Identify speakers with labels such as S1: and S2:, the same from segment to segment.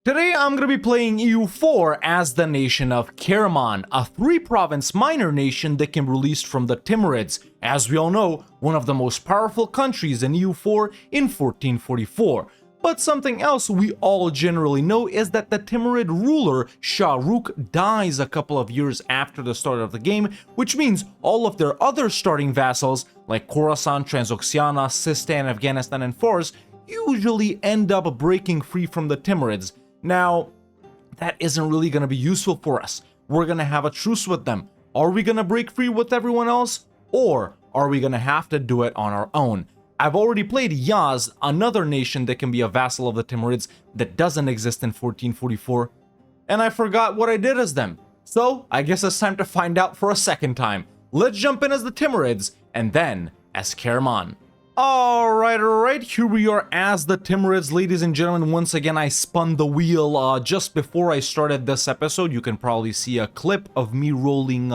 S1: Today I'm going to be playing EU4 as the nation of Karaman, a 3-province minor nation that came released from the Timurids, as we all know, one of the most powerful countries in EU4 in 1444. But something else we all generally know is that the Timurid ruler Shah Rukh dies a couple of years after the start of the game, which means all of their other starting vassals like Khorasan, Transoxiana, Sistan, Afghanistan, and Fars usually end up breaking free from the Timurids. Now, that isn't really going to be useful for us. We're going to have a truce with them. Are we going to break free with everyone else? Or are we going to have to do it on our own? I've already played Yaz, another nation that can be a vassal of the Timurids that doesn't exist in 1444, and I forgot what I did as them. So, I guess it's time to find out for a second time. Let's jump in as the Timurids, and then as Karaman. Alright, here we are as the Timurids, ladies and gentlemen. Once again, I spun the wheel just before I started this episode. You can probably see a clip of me rolling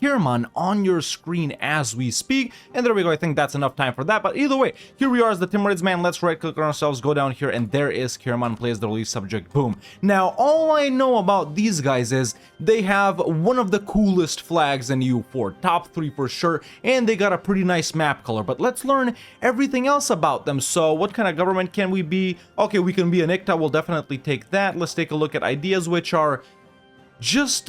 S1: Karaman on your screen as we speak, and there we go. I think that's enough time for that, but either way, here we are as the Timurids, man. Let's right click on ourselves, go down here, and there is Karaman plays the release subject. Boom. Now, all I know about these guys is they have one of the coolest flags in EU4, top 3 for sure, and they got a pretty nice map color. But let's learn everything else about them. So what kind of government can we be? Okay, we can be an ICTA. We'll definitely take that. Let's take a look at ideas, which are just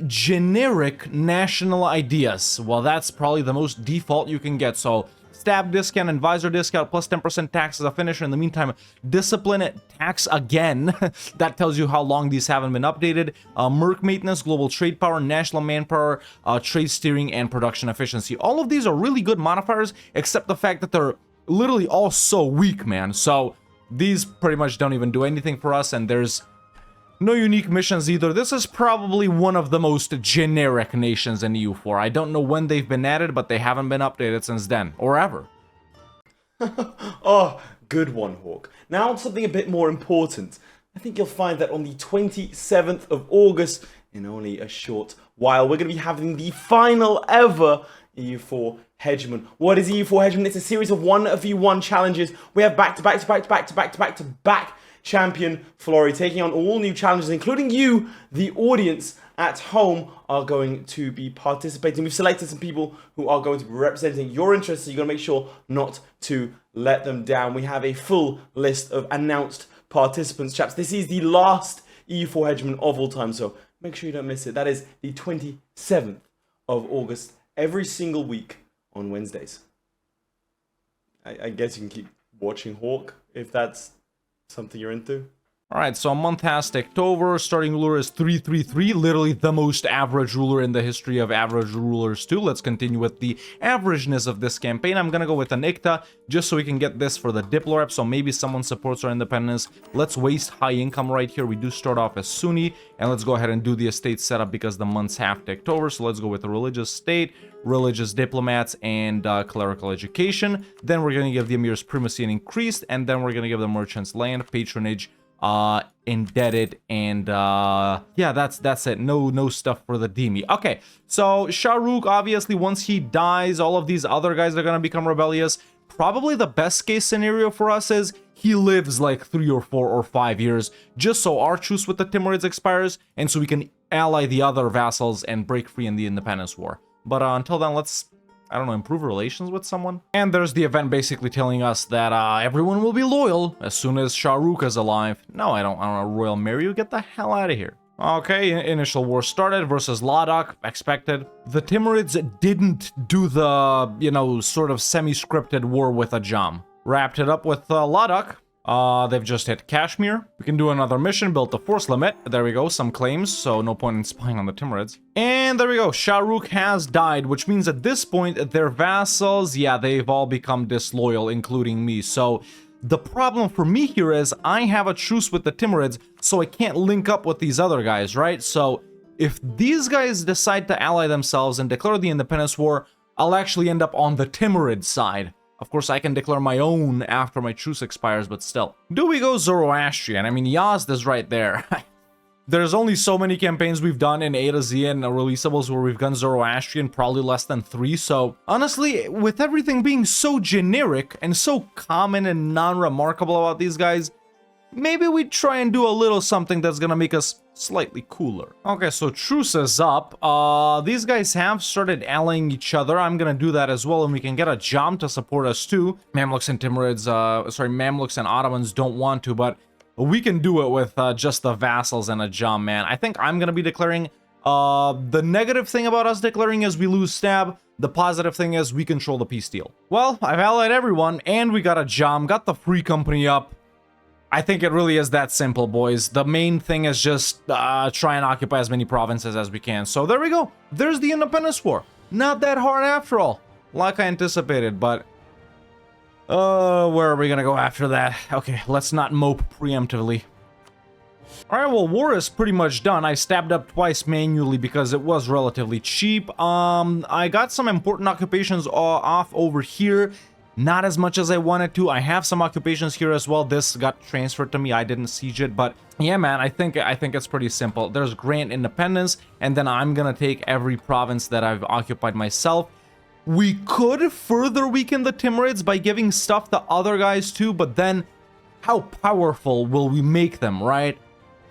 S1: generic national ideas. Well, that's probably the most default you can get. So stab discount and visor discount plus 10% tax as a finisher. In the meantime, discipline tax again. That tells you how long these haven't been updated. Merc maintenance, global trade power, national manpower, trade steering, and production efficiency. All of these are really good modifiers, except the fact that they're literally all so weak, man. So these pretty much don't even do anything for us, and there's no unique missions either. This is probably one of the most generic nations in EU4. I don't know when they've been added, but they haven't been updated since then, or ever.
S2: Oh, good one, Hawk. Now on something a bit more important. I think you'll find that on the 27th of August, in only a short while, we're going to be having the final ever EU4 Hegemon. What is EU4 Hegemon? It's a series of 1v1 challenges. We have back-to-back champion Flory taking on all new challenges, including you, the audience at home, are going to be participating. We've selected some people who are going to be representing your interests, so you've got to make sure not to let them down. We have a full list of announced participants, chaps. This is the last EU4 Hegemon of all time, so make sure you don't miss it. That is the 27th of August, every single week on Wednesdays. I guess you can keep watching Hawk if that's something you're into.
S1: Alright, so a month has ticked over. Starting ruler is 333, literally the most average ruler in the history of average rulers too. Let's continue with the averageness of this campaign. I'm gonna go with an ICTA, just so we can get this for the Diplo rep, so maybe someone supports our independence. Let's waste high income right here. We do start off as Sunni, and let's go ahead and do the estate setup because the months have ticked over. So let's go with a religious state, religious diplomats, and clerical education. Then we're gonna give the emirs primacy and increased, and then we're gonna give the merchants land, patronage, indebted, and yeah, that's it. No stuff for the Demi. Okay, so Shah Rukh, obviously once he dies, all of these other guys are gonna become rebellious. Probably the best case scenario for us is he lives like 3 or 4 or 5 years, just so our truce with the Timurids expires, and so we can ally the other vassals and break free in the independence war. But until then, let's, I don't know, improve relations with someone. And there's the event basically telling us that everyone will be loyal as soon as Shah Rukh is alive. No, I don't know, Royal Mario, get the hell out of here. Okay, initial war started versus Ladakh, expected. The Timurids didn't do the, you know, sort of semi-scripted war with Ajam. Wrapped it up with Ladakh. They've just hit Kashmir. We can do another mission, build the force limit. There we go, some claims, so no point in spying on the Timurids. And there we go, Shah Rukh has died, which means at this point, their vassals, yeah, they've all become disloyal, including me. So the problem for me here is I have a truce with the Timurids, so I can't link up with these other guys, right? So if these guys decide to ally themselves and declare the independence war, I'll actually end up on the Timurid side. Of course, I can declare my own after my truce expires, but still. Do we go Zoroastrian? I mean, Yazd is right there. There's only so many campaigns we've done in A to Z and Releasables where we've gone Zoroastrian, probably less than 3, so honestly, with everything being so generic and so common and non-remarkable about these guys, maybe we try and do a little something that's gonna make us slightly cooler. Okay, so truce is up. These guys have started allying each other. I'm gonna do that as well, and we can get a Jam to support us too. Mamluks and Timurids, Mamluks and Ottomans don't want to, but we can do it with just the vassals and a Jam, man. I think I'm gonna be declaring. The negative thing about us declaring is we lose stab. The positive thing is we control the peace deal. Well, I've allied everyone, and we got a Jam, got the free company up. I think it really is that simple, boys. The main thing is just try and occupy as many provinces as we can. So there we go. There's the Independence War. Not that hard after all, like I anticipated, but where are we gonna go after that? Okay, let's not mope preemptively. Alright, well, war is pretty much done. I stabbed up twice manually because it was relatively cheap. I got some important occupations off over here. Not as much as I wanted to. I have some occupations here as well. This got transferred to me. I didn't siege it, but yeah, man, I think it's pretty simple. There's grant independence, and then I'm gonna take every province that I've occupied myself. We could further weaken the Timurids by giving stuff to other guys too, but then how powerful will we make them, right?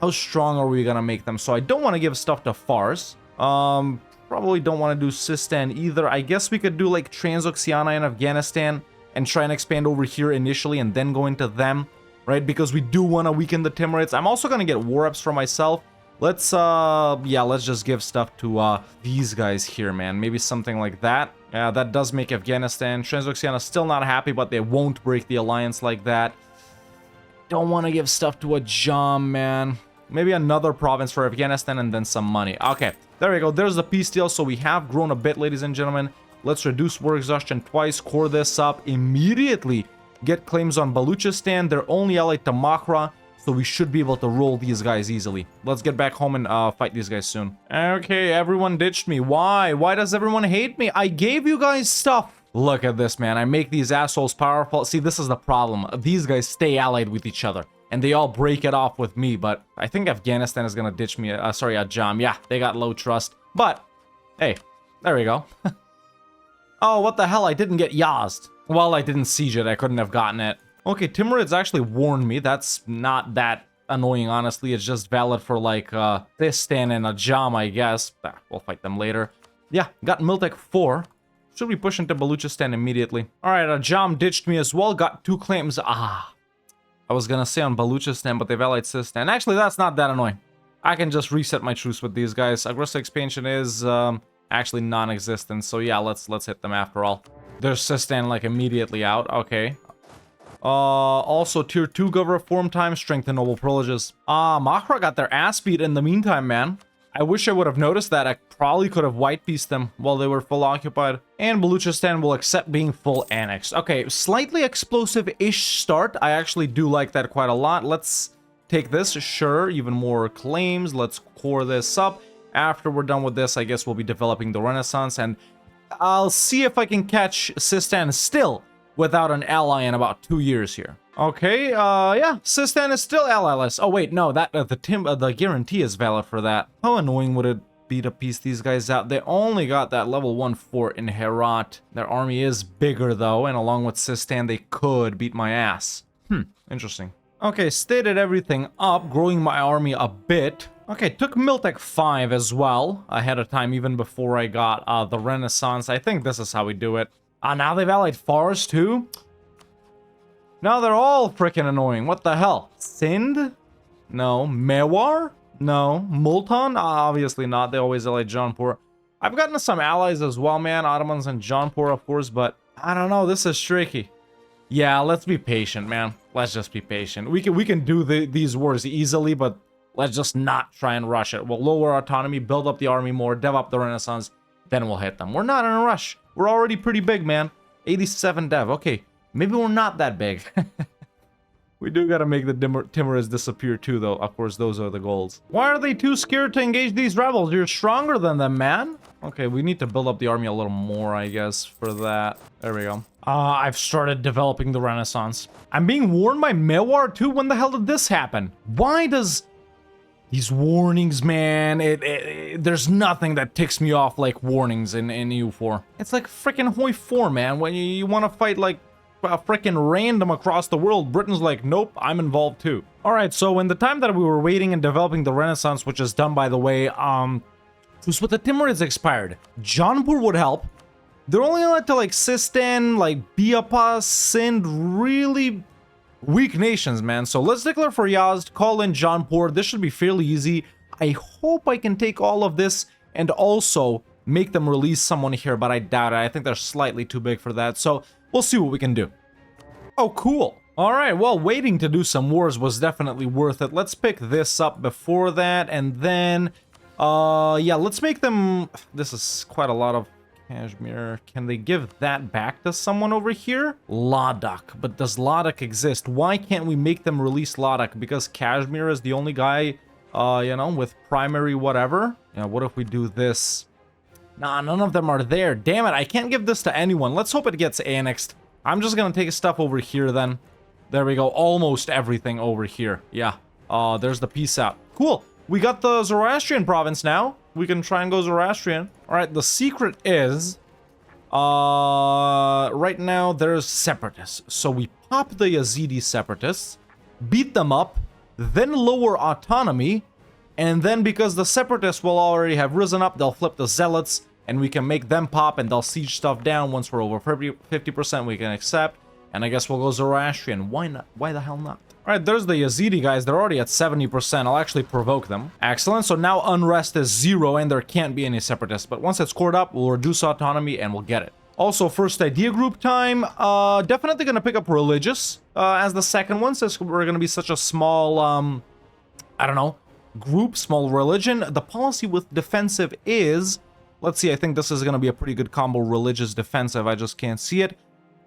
S1: How strong are we gonna make them? So I don't want to give stuff to Fars. Probably don't want to do Sistan either. I guess we could do like Transoxiana in Afghanistan and try and expand over here initially and then go into them, right? Because we do want to weaken the Timurids. I'm also gonna get war ups for myself. Let's let's just give stuff to these guys here, man. Maybe something like that. Yeah, that does make Afghanistan. Transoxiana still not happy, but they won't break the alliance like that. Don't want to give stuff to a Jam, man. Maybe another province for Afghanistan and then some money. Okay, there we go. There's the peace deal. So we have grown a bit, ladies and gentlemen. Let's reduce war exhaustion twice, core this up immediately. Get claims on Baluchistan. They're only allied to Makhra, so we should be able to roll these guys easily. Let's get back home and fight these guys soon. Okay, everyone ditched me. Why? Why does everyone hate me? I gave you guys stuff. Look at this, man. I make these assholes powerful. See, this is the problem. These guys stay allied with each other, and they all break it off with me, but I think Afghanistan is gonna ditch me. Sorry, a Jam. Yeah, they got low trust. But, hey, there we go. Oh, what the hell? I didn't get Yazd. Well, I didn't siege it. I couldn't have gotten it. Okay, Timurids actually warned me. That's not that annoying, honestly. It's just valid for, like, Sistan and a Jam, I guess. We'll fight them later. Yeah, got Miltek 4. Should we push into Baluchistan immediately? Alright, a Jam ditched me as well. Got 2 claims. I was gonna say on Baluchistan, but they've allied Sistan. Actually, that's not that annoying. I can just reset my truce with these guys. Aggressive expansion is actually non-existent. So yeah, let's hit them after all. There's Sistan like immediately out. Okay. Also tier 2 governor reform time, strength and noble privileges. Makhra got their ass beat in the meantime, man. I wish I would have noticed that. I probably could have white pieced them while they were full occupied. And Baluchistan will accept being full annexed. Okay, slightly explosive-ish start. I actually do like that quite a lot. Let's take this. Sure, even more claims. Let's core this up. After we're done with this, I guess we'll be developing the Renaissance, and I'll see if I can catch Sistan still without an ally in about 2 years here. Okay, yeah, Sistan is still allyless. Oh wait, no, that the guarantee is valid for that. How annoying would it be to piece these guys out? They only got that level 1 fort in Herat. Their army is bigger though, and along with Sistan, they could beat my ass. Interesting. Okay, stated everything up, growing my army a bit. Okay, took Miltek 5 as well, ahead of time, even before I got the Renaissance. I think this is how we do it. Now they've allied Fars too? Now they're all freaking annoying. What the hell? Sindh? No. Mewar? No. Multan? Obviously not. They always allied Jaunpur. I've gotten some allies as well, man. Ottomans and Jaunpur, of course, but I don't know. This is tricky. Yeah, let's be patient, man. Let's just be patient. We can do these wars easily, but let's just not try and rush it. We'll lower our autonomy, build up the army more, dev up the Renaissance, then we'll hit them. We're not in a rush. We're already pretty big, man. 87 dev. Okay, maybe we're not that big. We do gotta make the Timurids disappear too, though. Of course, those are the goals. Why are they too scared to engage these rebels? You're stronger than them, man. Okay, we need to build up the army a little more, I guess, for that. There we go. I've started developing the Renaissance. I'm being warned by Mewar too? When the hell did this happen? Why does... These warnings, man, there's nothing that ticks me off like warnings in EU4. It's like freaking Hoi 4, man. When you want to fight like a freaking random across the world, Britain's like, nope, I'm involved too. All right, so in the time that we were waiting and developing the Renaissance, which is done, by the way, was with the Timurids expired. Jaunpur would help. They're only allowed to, like, Sistan, like, Biapa, Sindh, really weak nations, man. So let's declare for Yazd, call in Jaunpur. This should be fairly easy. I hope I can take all of this and also make them release someone here, but I doubt it. I think they're slightly too big for that. So we'll see what we can do. Oh, cool. All right, well, waiting to do some wars was definitely worth it. Let's pick this up before that, and then, yeah, let's make them... This is quite a lot of Kashmir. Can they give that back to someone over here? Ladakh. But does Ladakh exist? Why can't we make them release Ladakh? Because Kashmir is the only guy, you know, with primary whatever. Yeah, what if we do this? Nah, none of them are there. Damn it, I can't give this to anyone. Let's hope it gets annexed. I'm just gonna take stuff over here then. There we go. Almost everything over here. Yeah. There's the peace out. Cool. We got the Zoroastrian province now. We can try and go Zoroastrian. All right. The secret is, right now there's separatists. So we pop the Yazidi separatists, beat them up, then lower autonomy, and then because the separatists will already have risen up, they'll flip the zealots, and we can make them pop, and they'll siege stuff down. Once we're over 50%, we can accept. And I guess we'll go Zoroastrian. Why not? Why the hell not? All right, there's the Yazidi guys. They're already at 70%. I'll actually provoke them. Excellent. So now unrest is 0 and there can't be any separatists. But once it's scored up, we'll reduce autonomy and we'll get it. Also, first idea group time. Definitely going to pick up religious as the second one, since we're going to be such a small, I don't know, group, small religion. The policy with defensive is, let's see, I think this is going to be a pretty good combo, religious defensive. I just can't see it.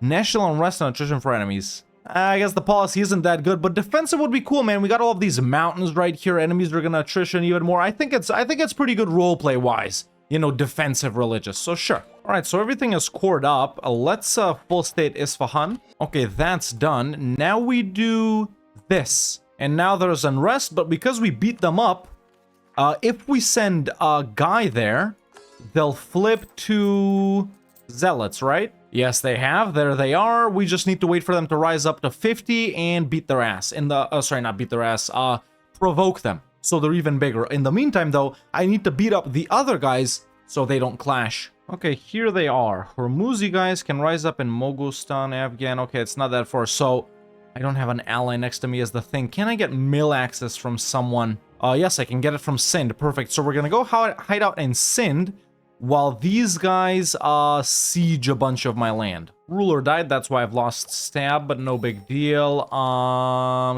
S1: National unrest and attrition for enemies. I guess the policy isn't that good, but defensive would be cool, man. We got all of these mountains right here. Enemies are gonna attrition even more. I think it's pretty good roleplay wise. You know, defensive religious. So sure. All right, so everything is cored up. Let's full state Isfahan. Okay, that's done. Now we do this, and now there's unrest. But because we beat them up, if we send a guy there, they'll flip to zealots, right? Yes, they have. There they are. We just need to wait for them to rise up to 50 and beat their ass. In the, sorry, not beat their ass, provoke them. So they're even bigger. In the meantime, though, I need to beat up the other guys so they don't clash. Okay, here they are. Hormuzi guys can rise up in Mogulstan, Afghan. Okay, it's not that far. So I don't have an ally next to me as the thing. Can I get mill access from someone? Yes, I can get it from Sindh. Perfect. So we're going to go hide out in Sindh, while these guys siege a bunch of my land. Ruler died, that's why I've lost stab, but no big deal.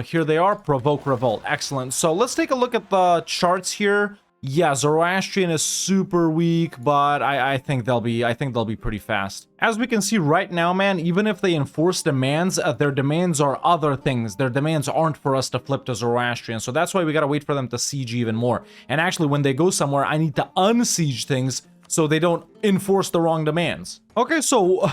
S1: Here they are, provoke revolt. Excellent. So let's take a look at the charts here. Yeah, Zoroastrian is super weak, but I think they'll be pretty fast. As we can see right now, man, even if they enforce demands, their demands are other things. Their demands aren't for us to flip to Zoroastrian, so that's why we gotta wait for them to siege even more. And actually, when they go somewhere, I need to unsiege things so they don't enforce the wrong demands. Okay, so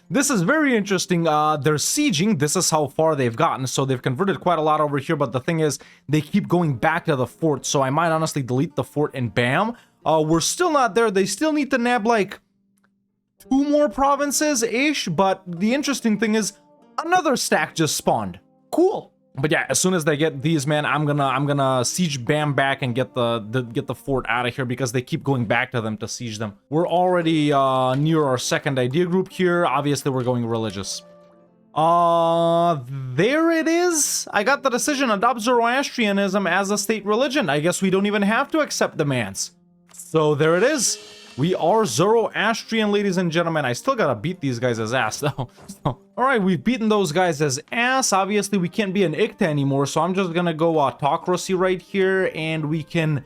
S1: this is very interesting. They're sieging. This is how far they've gotten. So they've converted quite a lot over here, but the thing is, they keep going back to the fort. So I might honestly delete the fort and bam. We're still not there. They still need to nab like 2 more provinces-ish, but the interesting thing is another stack just spawned. Cool. But yeah, as soon as they get these, man, I'm gonna siege Bam back and get the fort out of here because they keep going back to them to siege them. We're already near our second idea group here. Obviously, we're going religious. There it is. I got the decision. Adopt Zoroastrianism as a state religion. I guess we don't even have to accept demands. So there it is. We are Zoroastrian, ladies and gentlemen. I still gotta beat these guys as ass, though. So, alright, we've beaten those guys as ass. Obviously, we can't be an Ikta anymore, so I'm just gonna go autocracy right here, and we can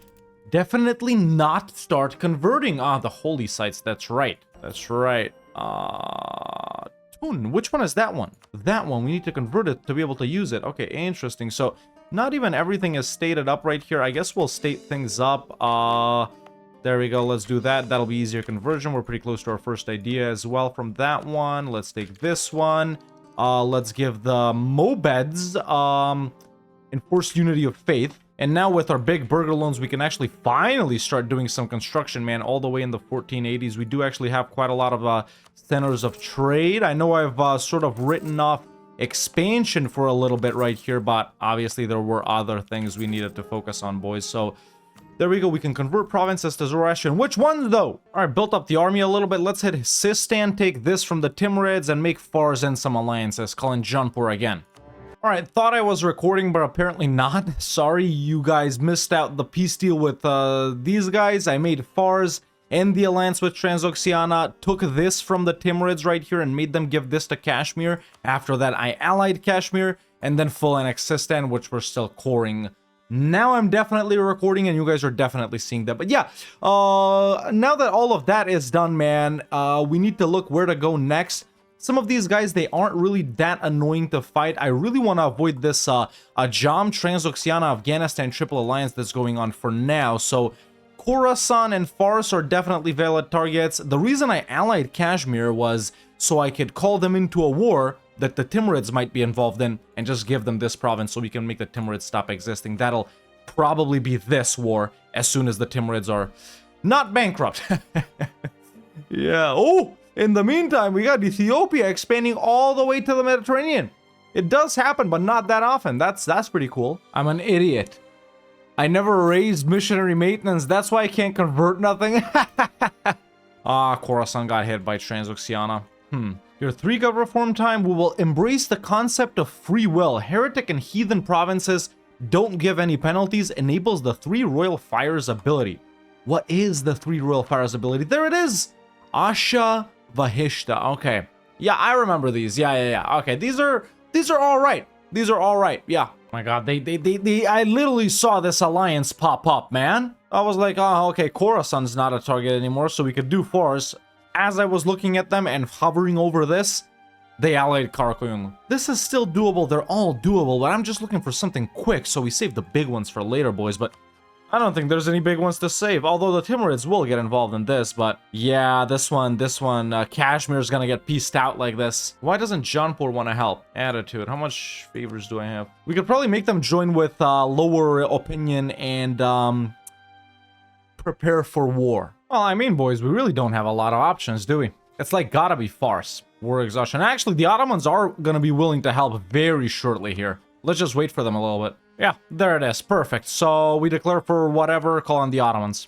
S1: definitely not start converting. The holy sites, that's right. That's right. Tun, which one is that one? That one, we need to convert it to be able to use it. Okay, interesting. So, not even everything is stated up right here. I guess we'll state things up. There we go. Let's do that. That'll be easier conversion. We're pretty close to our first idea as well from that one. Let's take this one. Let's give the Mobeds enforced unity of faith. And now with our big burger loans, we can actually finally start doing some construction, man, all the way in the 1480s. We do actually have quite a lot of centers of trade. I know I've sort of written off expansion for a little bit right here, but obviously there were other things we needed to focus on, boys. So there we go. We can convert provinces to Zoroastrian. Which ones, though? All right, built up the army a little bit. Let's hit Sistan, take this from the Timurids, and make Fars and some alliances, calling Jaunpur again. All right, thought I was recording, but apparently not. Sorry, you guys missed out the peace deal with these guys. I made Fars and the alliance with Transoxiana, took this from the Timurids right here and made them give this to Kashmir. After that, I allied Kashmir and then full annexed Sistan, which we're still coring. Now I'm definitely recording and you guys are definitely seeing that. But yeah, now that all of that is done, man, we need to look where to go next. Some of these guys, they aren't really that annoying to fight. I really want to avoid this Ajam, Transoxiana, Afghanistan triple alliance that's going on for now. So Khorasan and Fars are definitely valid targets. The reason I allied Kashmir was so I could call them into a war that the Timurids might be involved in and just give them this province so we can make the Timurids stop existing. That'll probably be this war as soon as the Timurids are not bankrupt. Yeah. Oh, in the meantime, we got Ethiopia expanding all the way to the Mediterranean. It does happen, but not that often. That's pretty cool. I'm an idiot. I never raised missionary maintenance. That's why I can't convert nothing. Khorasan got hit by Transoxiana. Your 3-gut reform time, we will embrace the concept of free will. Heretic and heathen provinces don't give any penalties, enables the 3 royal fires ability. What is the 3 royal fires ability? There it is! Asha Vahishta. Okay. Yeah, I remember these. Yeah. Okay, these are all right. These are all right. Yeah. Oh my god, I literally saw this alliance pop up, man. I was like, oh, okay, Khorasan's not a target anymore, so we could do Fars. As I was looking at them and hovering over this, they allied Karakoyunlu. This is still doable. They're all doable, but I'm just looking for something quick, so we save the big ones for later, boys. But I don't think there's any big ones to save, although the Timurids will get involved in this. But yeah, this one, Kashmir's gonna get pieced out like this. Why doesn't Jaunpur want to help? Attitude. How much favors do I have? We could probably make them join with lower opinion and prepare for war. Well, I mean, boys, we really don't have a lot of options, do we? It's like gotta be Fars. War exhaustion. Actually, the Ottomans are gonna be willing to help very shortly here. Let's just wait for them a little bit. Yeah, there it is. Perfect. So we declare for whatever, call on the Ottomans.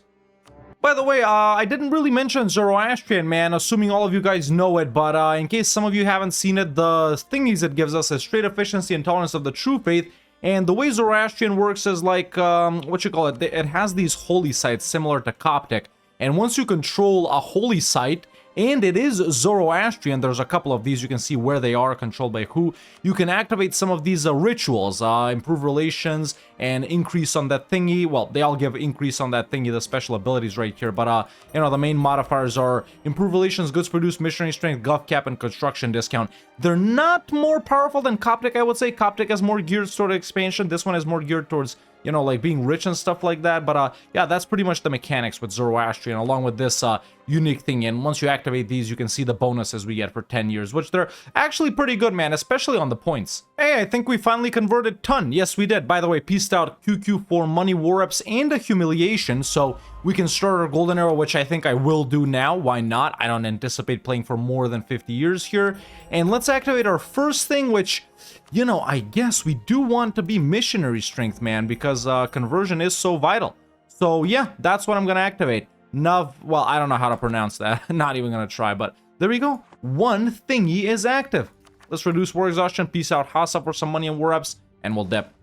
S1: By the way, I didn't really mention Zoroastrian, man, assuming all of you guys know it, but in case some of you haven't seen it, the thingies it gives us is straight efficiency and tolerance of the true faith. And the way Zoroastrian works is like, it has these holy sites similar to Coptic. And once you control a holy site, and it is Zoroastrian, there's a couple of these, you can see where they are, controlled by who, you can activate some of these rituals, improve relations, and increase on that thingy. Well, they all give increase on that thingy, the special abilities right here, but, you know, the main modifiers are improve relations, goods produced, missionary strength, gov cap, and construction discount. They're not more powerful than Coptic, I would say. Coptic is more geared toward expansion. This one is more geared towards, you know, like being rich and stuff like that. But yeah, that's pretty much the mechanics with Zoroastrian, along with this unique thing. And once you activate these, you can see the bonuses we get for 10 years, which they're actually pretty good, man, especially on the points. Hey, I think we finally converted Ton. Yes, we did. By the way, pieced out QQ4 money, war reps, and a humiliation, so we can start our golden era, which I think I will do now. Why not? I don't anticipate playing for more than 50 years here. And let's activate our first thing, which, you know, I guess we do want to be missionary strength, man, because conversion is so vital. So yeah, that's what I'm gonna activate. Well, I don't know how to pronounce that. Not even gonna try, but there we go. One thingy is active. Let's reduce war exhaustion, peace out Hassa for some money and war ups, and we'll dip.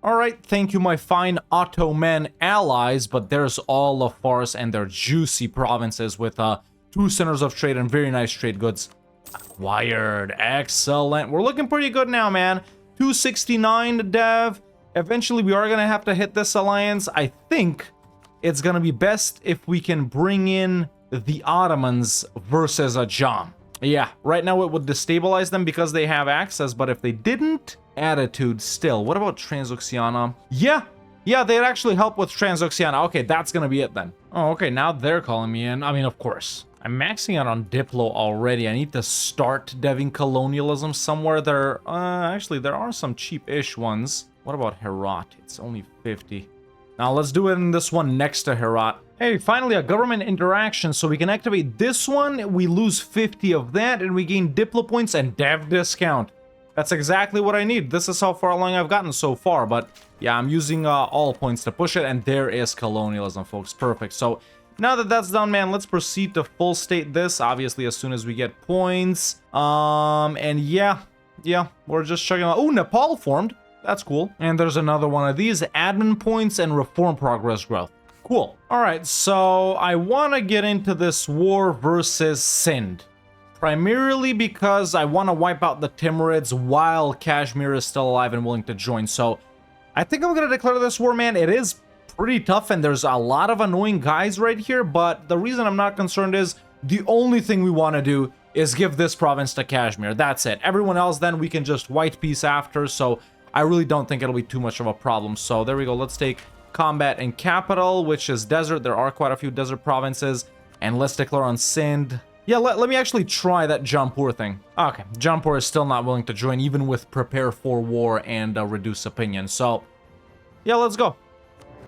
S1: Alright, thank you, my fine Ottoman allies, but there's all of Fars and their juicy provinces with 2 centers of trade and very nice trade goods. Acquired. Excellent. We're looking pretty good now, man. 269 dev. Eventually, we are going to have to hit this alliance. I think it's going to be best if we can bring in the Ottomans versus Ajam. Yeah, right now it would destabilize them because they have access, but if they didn't, attitude still. What about Transoxiana? Yeah, they'd actually help with Transoxiana. Okay, that's going to be it then. Oh, okay, now they're calling me in. I mean, of course. I'm maxing out on Diplo already. I need to start deving colonialism somewhere. Actually, there are some cheap-ish ones. What about Herat? It's only 50. Now, let's do it in this one next to Herat. Hey, finally, a government interaction. So we can activate this one. We lose 50 of that, and we gain Diplo points and dev discount. That's exactly what I need. This is how far along I've gotten so far, but yeah, I'm using all points to push it, and there is colonialism, folks. Perfect. So now that that's done, man, let's proceed to full state this, obviously, as soon as we get points. And yeah, we're just checking out. Oh, Nepal formed. That's cool. And there's another one of these, admin points and reform progress growth. Cool. All right, so I want to get into this war versus Sindh. Primarily because I want to wipe out the Timurids while Kashmir is still alive and willing to join. So I think I'm going to declare this war, man. It is pretty tough, and there's a lot of annoying guys right here, but the reason I'm not concerned is the only thing we want to do is give this province to Kashmir. That's it. Everyone else, then we can just white peace after, so I really don't think it'll be too much of a problem. So there we go. Let's take combat in capital, which is desert. There are quite a few desert provinces, and let's declare on Sindh. Yeah, let me actually try that Jampur thing. Okay, Jampur is still not willing to join, even with prepare for war and reduce opinion. So yeah, let's go.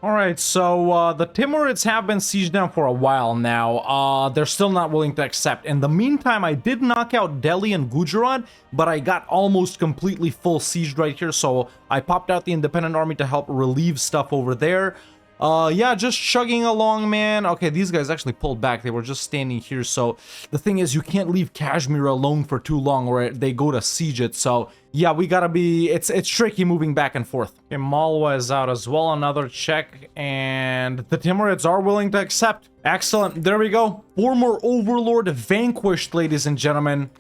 S1: All right, so the Timurids have been sieged down for a while now. They're still not willing to accept. In the meantime, I did knock out Delhi and Gujarat, but I got almost completely full sieged right here, so I popped out the independent army to help relieve stuff over there. Yeah, just chugging along, man. Okay, these guys actually pulled back. They were just standing here, so the thing is, you can't leave Kashmir alone for too long or they go to siege it, so yeah, we gotta be... It's tricky moving back and forth. Okay, Malwa is out as well, another check, and the Timurids are willing to accept. Excellent, there we go. Former overlord vanquished, ladies and gentlemen.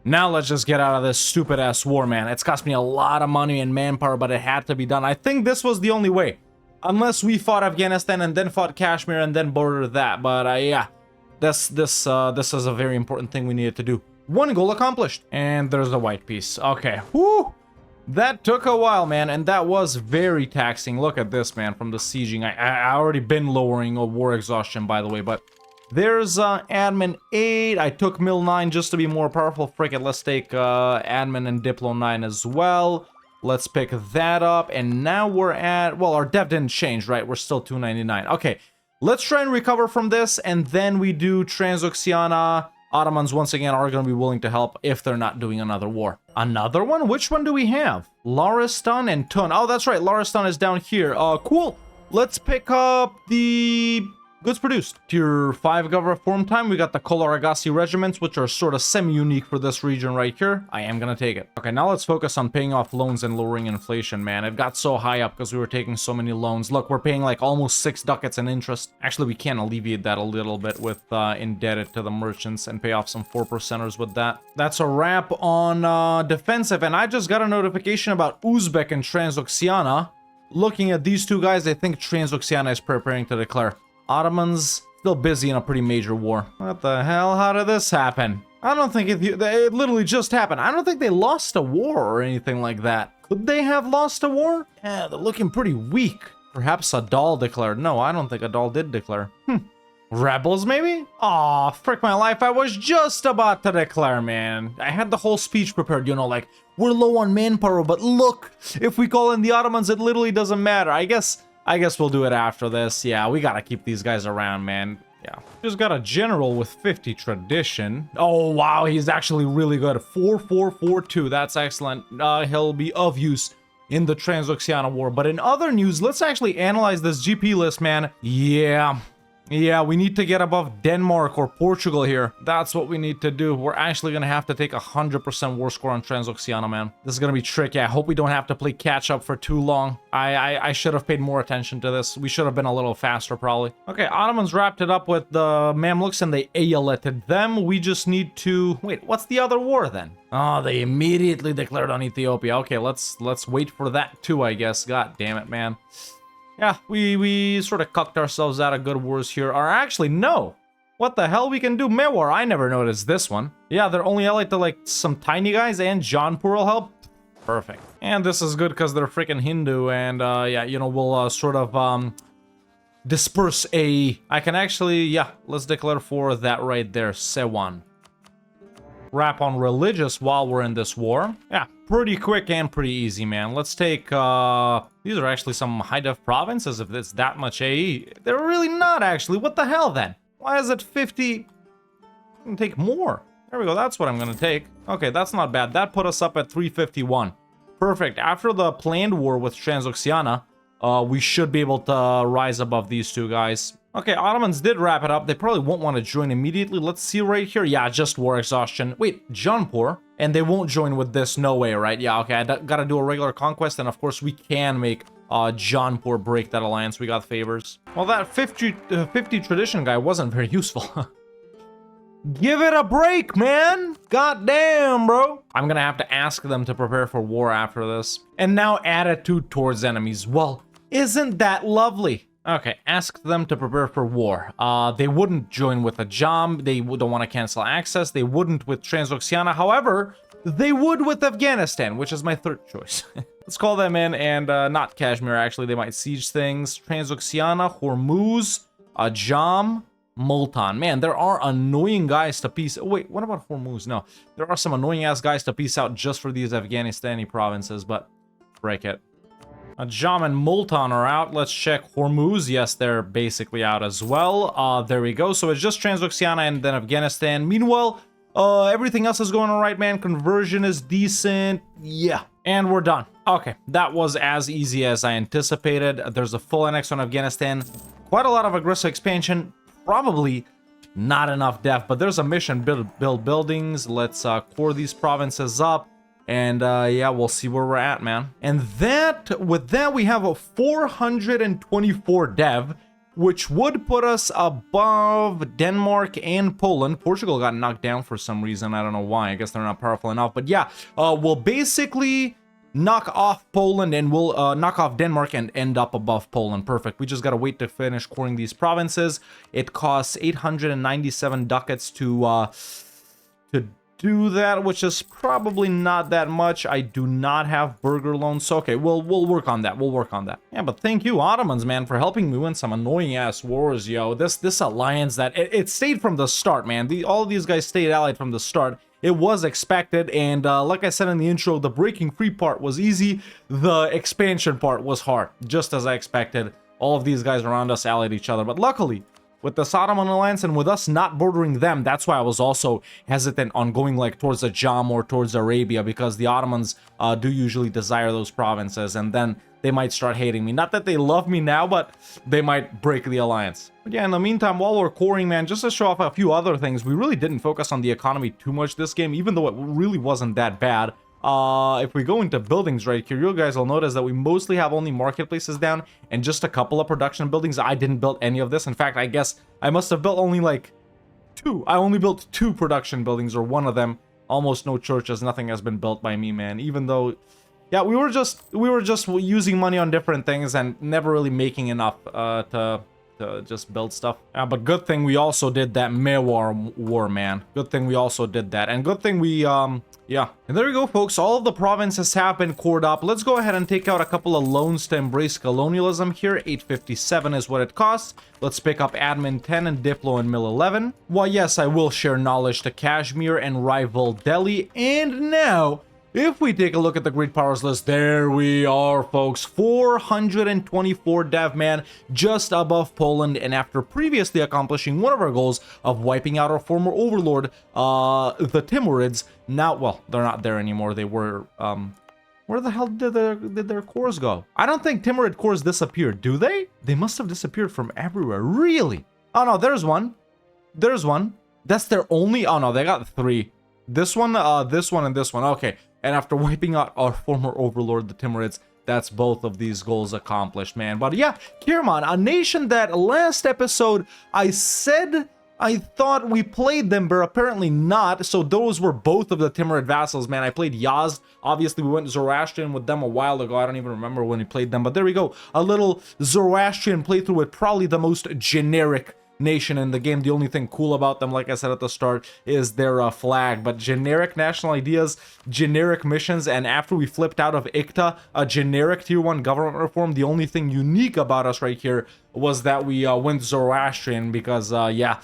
S1: Now let's just get out of this stupid-ass war, man. It's cost me a lot of money and manpower, but it had to be done. I think this was the only way. Unless we fought Afghanistan and then fought Kashmir and then bordered that. But yeah, this is a very important thing we needed to do. One goal accomplished. And there's the white piece. Okay. Whoo! That took a while, man. And that was very taxing. Look at this, man, from the sieging. I already been lowering war exhaustion, by the way. But there's admin 8. I took mill 9 just to be more powerful. Frick it, let's take admin and diplo 9 as well. Let's pick that up, and now we're at... Well, our dev didn't change, right? We're still 299. Okay, let's try and recover from this, and then we do Transoxiana. Ottomans, once again, are going to be willing to help if they're not doing another war. Another one? Which one do we have? Laristan and Tun. Oh, that's right. Laristan is down here. Cool. Let's pick up the... goods produced. Tier 5 Gov reform time. We got the Kolaragasi regiments, which are sort of semi-unique for this region right here. I am gonna take it. Okay, now let's focus on paying off loans and lowering inflation, man. It got so high up because we were taking so many loans. Look, we're paying like almost 6 ducats in interest. Actually, we can alleviate that a little bit with indebted to the merchants and pay off some 4%ers with that. That's a wrap on defensive, and I just got a notification about Uzbek and Transoxiana. Looking at these two guys, I think Transoxiana is preparing to declare. Ottomans still busy in a pretty major war. What the hell? How did this happen? I don't think it literally just happened. I don't think they lost a war or anything like that. Could they have lost a war? Yeah, they're looking pretty weak. Perhaps Adal declared. No, I don't think Adal did declare. Rebels, maybe? Aw, frick my life. I was just about to declare, man. I had the whole speech prepared, you know, like, we're low on manpower, but look, if we call in the Ottomans, it literally doesn't matter. I guess we'll do it after this. Yeah, we gotta keep these guys around, man. Yeah. Just got a general with 50 tradition. Oh, wow, he's actually really good. 4442, that's excellent. He'll be of use in the Transoxiana War. But in other news, let's actually analyze this GP list, man. Yeah, we need to get above Denmark or Portugal here. That's what we need to do. We're actually going to have to take 100% war score on Transoxiana, man. This is going to be tricky. I hope we don't have to play catch up for too long. I should have paid more attention to this. We should have been a little faster, probably. Okay, Ottomans wrapped it up with the Mamluks and they elected them. We just need to... Wait, what's the other war then? Oh, they immediately declared on Ethiopia. Okay, let's wait for that too, I guess. God damn it, man. Yeah, we sort of cucked ourselves out of good wars here. Or actually, no. What the hell we can do? Mewar, I never noticed this one. Yeah, they're only allied to like some tiny guys and Jaunpur will help. Perfect. And this is good because they're freaking Hindu and yeah, you know, we'll sort of disperse a... I can actually, yeah, let's declare for that right there, Sewan. Wrap on religious while we're in this war. Yeah, pretty quick and pretty easy, man. Let's take, these are actually some high-def provinces if it's that much AE. They're really not, actually. What the hell, then? Why is it 50? Take more. There we go. That's what I'm going to take. Okay, that's not bad. That put us up at 351. Perfect. After the planned war with Transoxiana, we should be able to rise above these two guys. Okay, Ottomans did wrap it up. They probably won't want to join immediately. Let's see right here. Yeah, just war exhaustion. Wait, Jaunpur? And they won't join with this. No way, right? Yeah, okay. I gotta do a regular conquest. And of course, we can make Jaunpur break that alliance. We got favors. Well, that 50 tradition guy wasn't very useful. Give it a break, man! God damn, bro! I'm gonna have to ask them to prepare for war after this. And now attitude towards enemies. Well, isn't that lovely? Okay, ask them to prepare for war. They wouldn't join with a Jam. They don't want to cancel access. They wouldn't with Transoxiana. However, they would with Afghanistan, which is my third choice. Let's call them in, and not Kashmir, actually. They might siege things. Transoxiana, Hormuz, Jam, Multan. Man, there are annoying guys to piece... Wait, what about Hormuz? No, there are some annoying-ass guys to piece out just for these Afghanistani provinces, but break it. Jam and Multan are out. Let's check Hormuz. Yes, they're basically out as well. There we go. So it's just Transoxiana and then Afghanistan. Meanwhile, everything else is going all right, man. Conversion is decent. Yeah. And we're done. Okay, that was as easy as I anticipated. There's a full annex on Afghanistan. Quite a lot of aggressive expansion. Probably not enough depth, but there's a mission. Build buildings. Let's core these provinces up. And yeah, we'll see where we're at, man. And with that, we have a 424 dev, which would put us above Denmark and Poland. Portugal got knocked down for some reason. I don't know why. I guess they're not powerful enough. But yeah, we'll basically knock off Poland and we'll knock off Denmark and end up above Poland. Perfect. We just gotta wait to finish coring these provinces. It costs 897 ducats to do that, which is probably not that much. I do not have burger loans, so okay, we'll work on that. We'll work on that. Yeah, but thank you, Ottomans, man, for helping me win some annoying ass wars, yo. This alliance that it stayed from the start, man. All of these guys stayed allied from the start. It was expected, and like I said in the intro, the breaking free part was easy. The expansion part was hard, just as I expected. All of these guys around us allied each other, but luckily, with the Ottoman alliance and with us not bordering them, that's why I was also hesitant on going like towards the Jam or towards Arabia, because the Ottomans do usually desire those provinces, and then they might start hating me. Not that they love me now, but they might break the alliance. But yeah, in the meantime, while we're coring, man, just to show off a few other things, we really didn't focus on the economy too much this game, even though it really wasn't that bad. If we go into buildings right here, you guys will notice that we mostly have only marketplaces down and just a couple of production buildings. I didn't build any of this. In fact, I guess I must have built only like two. I only built 2 production buildings, or one of them. Almost no churches. Nothing has been built by me, man. Even though, yeah, we were just using money on different things and never really making enough to just build stuff. But good thing we also did that Mewar war, man. Good thing we also did that, and good thing we yeah. And there we go, folks. All of the provinces have been cored up. Let's go ahead and take out a couple of loans to embrace colonialism here. 857 is what it costs. Let's pick up Admin 10 and Diplo and Mill 11. Well, yes, I will share knowledge to Kashmir and rival Delhi. And now, if we take a look at the Great Powers list, there we are, folks. 424 dev, man, just above Poland. And after previously accomplishing one of our goals of wiping out our former overlord, the Timurids, now, well, they're not there anymore. They were, where the hell did their cores go? I don't think Timurid cores disappeared, do they? They must have disappeared from everywhere, really? Oh, no, there's one. There's one. That's their only, oh, no, they got 3. This one, and this one. Okay. And after wiping out our former overlord, the Timurids, that's both of these goals accomplished, man. But yeah, Kirman, a nation that last episode I said I thought we played them, but apparently not. So those were both of the Timurid vassals, man. I played Yazd. Obviously, we went Zoroastrian with them a while ago. I don't even remember when we played them. But there we go. A little Zoroastrian playthrough with probably the most generic nation in the game. The only thing cool about them, like I said at the start, is their flag. But generic national ideas, generic missions, and after we flipped out of ICTA, a generic tier 1 government reform, the only thing unique about us right here was that we went Zoroastrian because, yeah,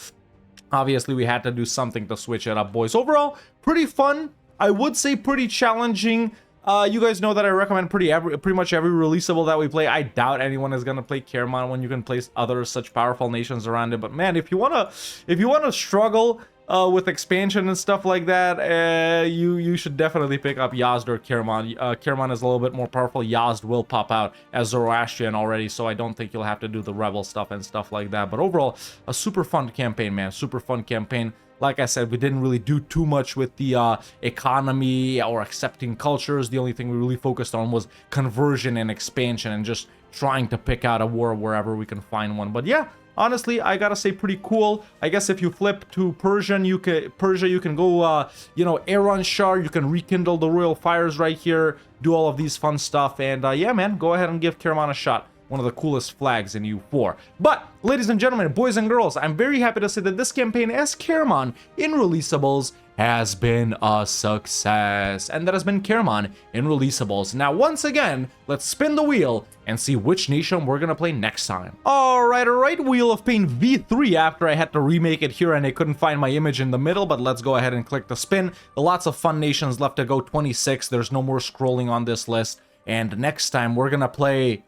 S1: obviously we had to do something to switch it up, boys. Overall, pretty fun. I would say pretty challenging. You guys know that I recommend pretty much every releasable that we play. I doubt anyone is gonna play Kerman when you can place other such powerful nations around it. But man, if you wanna struggle with expansion and stuff like that, you should definitely pick up Yazd or Karaman. Karaman is a little bit more powerful. Yazd will pop out as Zoroastrian already, so I don't think you'll have to do the rebel stuff and stuff like that. But overall, a super fun campaign, man. Super fun campaign. Like I said, we didn't really do too much with the economy or accepting cultures. The only thing we really focused on was conversion and expansion and just trying to pick out a war wherever we can find one. But yeah, honestly, I gotta say, pretty cool. I guess if you flip to Persia, you can go, you know, Iran Shah. You can rekindle the royal fires right here, do all of these fun stuff. And yeah, man, go ahead and give Karaman a shot. One of the coolest flags in EU4. But, ladies and gentlemen, boys and girls, I'm very happy to say that this campaign as Karaman in Releasables has been a success. And that has been Karaman in Releasables. Now, once again, let's spin the wheel and see which nation we're gonna play next time. Alright, Wheel of Pain V3 after I had to remake it here and I couldn't find my image in the middle, but let's go ahead and click the spin. Lots of fun nations left to go, 26. There's no more scrolling on this list. And next time we're gonna play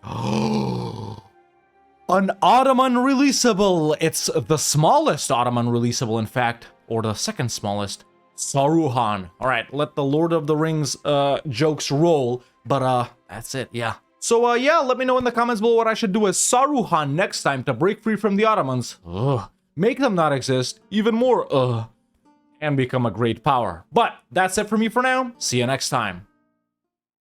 S1: an Ottoman releasable. It's the smallest Ottoman releasable, in fact, or the second smallest. Saruhan. All right, let the Lord of the Rings jokes roll, but that's it, yeah. So yeah, let me know in the comments below what I should do as Saruhan next time to break free from the Ottomans. Make them not exist, even more, and become a great power. But that's it for me for now. See you next time.